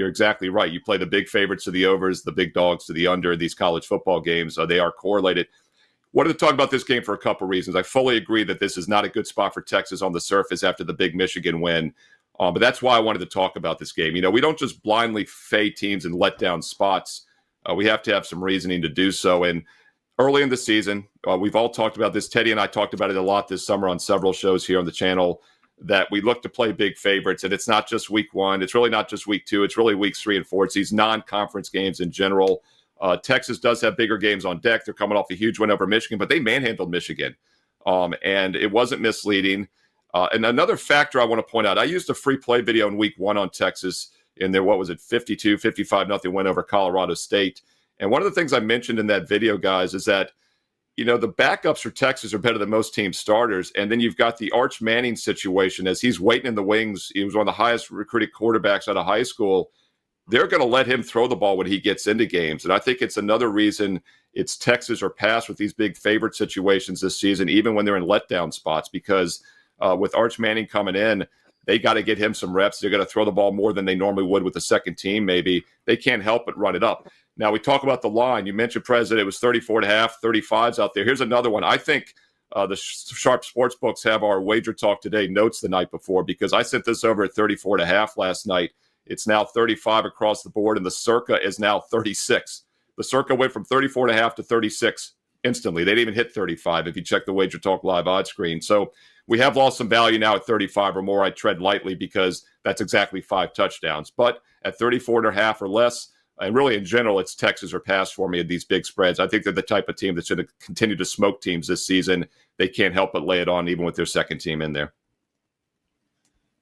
you're exactly right. You play the big favorites to the overs, the big dogs to the under in these college football games. They are correlated. Wanted to talk about this game for a couple reasons. I fully agree that this is not a good spot for Texas on the surface after the big Michigan win. But that's why I wanted to talk about this game. We don't just blindly fade teams and let down spots. We have to have some reasoning to do so. And early in the season, we've all talked about this. Teddy and I talked about it a lot this summer on several shows here on the channel, that we look to play big favorites. And it's not just week one. It's really not just week two. It's really weeks 3 and 4. It's these non-conference games in general. Texas does have bigger games on deck. They're coming off a huge win over Michigan, but they manhandled Michigan. And it wasn't misleading. And another factor I want to point out, I used a free play video in week 1 on Texas in their, 55-0 win over Colorado State. And one of the things I mentioned in that video, guys, is that, the backups for Texas are better than most team starters. And then you've got the Arch Manning situation as he's waiting in the wings. He was one of the highest recruited quarterbacks out of high school. They're going to let him throw the ball when he gets into games. And I think it's another reason it's Texas or pass with these big favorite situations this season, even when they're in letdown spots, because with Arch Manning coming in, they got to get him some reps. They're going to throw the ball more than they normally would with the second team, maybe. They can't help but run it up. Now, we talk about the line. You mentioned, President, it was 34.5, 35s out there. Here's another one. I think the Sharp Sports books have our Wager Talk Today notes the night before, because I sent this over at 34.5 last night. It's now 35 across the board, and the Circa is now 36. The Circa went from 34.5 to 36 instantly. They didn't even hit 35 if you check the Wager Talk live odds screen. So we have lost some value now at 35 or more. I tread lightly because that's exactly 5 touchdowns. But at 34.5 or less, and really in general, it's Texas or pass for me at these big spreads. I think they're the type of team that's going to continue to smoke teams this season. They can't help but lay it on even with their second team in there.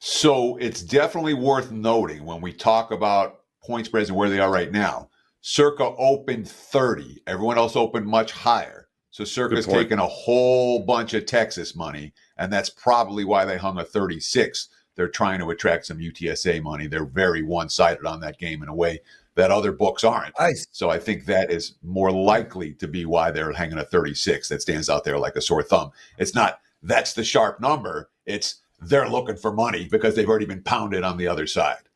So it's definitely worth noting when we talk about point spreads and where they are right now. Circa opened 30. Everyone else opened much higher. So Circa's taken a whole bunch of Texas money, and that's probably why they hung a 36. They're trying to attract some UTSA money. They're very one-sided on that game in a way that other books aren't. Nice. So I think that is more likely to be why they're hanging a 36 that stands out there like a sore thumb. It's not that's the sharp number. It's they're looking for money because they've already been pounded on the other side.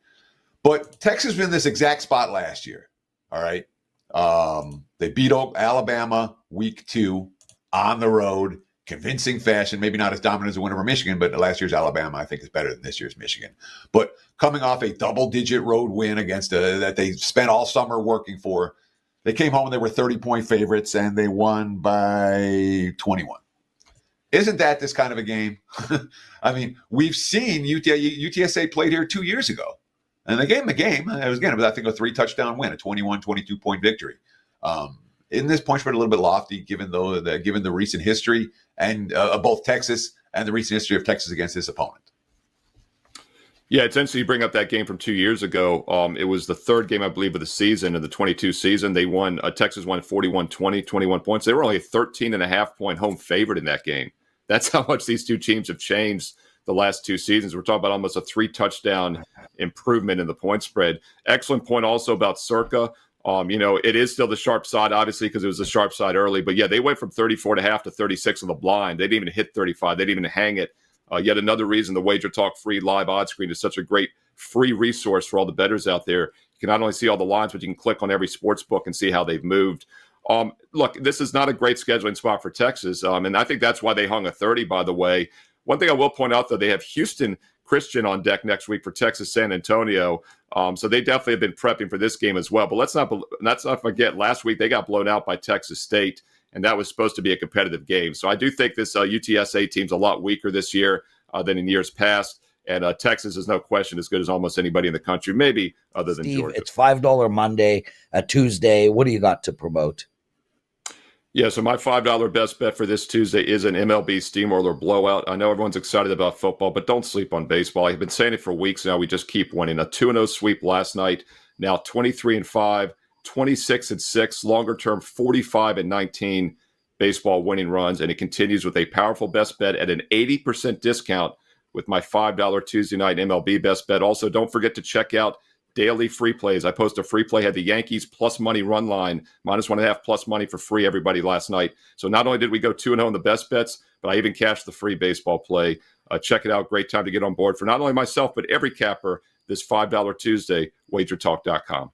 But Texas was in this exact spot last year. All right. They beat Alabama week 2 on the road, convincing fashion, maybe not as dominant as the win over Michigan, but last year's Alabama, I think, is better than this year's Michigan. But coming off a double-digit road win against that they spent all summer working for, they came home and they were 30-point favorites, and they won by 21. Isn't that this kind of a game? I mean, we've seen UTSA played here 2 years ago, and they gave them a game. It was, again, I think, a 3-touchdown win, a 21, 22-point victory. Isn't this point spread a little bit lofty given the recent history and both Texas and the recent history of Texas against this opponent? Yeah, it's interesting you bring up that game from 2 years ago. It was the third game, I believe, of the season, of the 22 season. They won. Texas won 41-20, 21 points. They were only a 13.5-point home favorite in that game. That's how much these two teams have changed the last 2 seasons. We're talking about almost a 3-touchdown improvement in the point spread. Excellent point also about Circa. It is still the sharp side, obviously, because it was the sharp side early. But, yeah, they went from 34.5 to 36 on the blind. They didn't even hit 35. They didn't even hang it. Yet another reason the Wager Talk free live odds screen is such a great free resource for all the bettors out there. You can not only see all the lines, but you can click on every sports book and see how they've moved. Look, this is not a great scheduling spot for Texas, and I think that's why they hung a 30, by the way. One thing I will point out, though, they have Houston Christian on deck next week for Texas San Antonio. So they definitely have been prepping for this game as well. But let's not forget, last week they got blown out by Texas State, and that was supposed to be a competitive game. So I do think this UTSA team's a lot weaker this year than in years past. And Texas is no question as good as almost anybody in the country, maybe other than Steve, Georgia. It's $5 Monday, a Tuesday. What do you got to promote? Yeah, so my $5 best bet for this Tuesday is an MLB steamroller blowout. I know everyone's excited about football, but don't sleep on baseball. I've been saying it for weeks now. We just keep winning. A 2-0 sweep last night, now 23-5, 26-6, longer term 45-19 baseball winning runs, and it continues with a powerful best bet at an 80% discount with my $5 Tuesday night MLB best bet. Also, don't forget to check out daily free plays. I post a free play, had the Yankees plus money run line, -1.5 plus money for free, everybody, last night. So not only did we go 2-0 in the best bets, but I even cashed the free baseball play. Check it out. Great time to get on board for not only myself, but every capper this $5 Tuesday, wagertalk.com.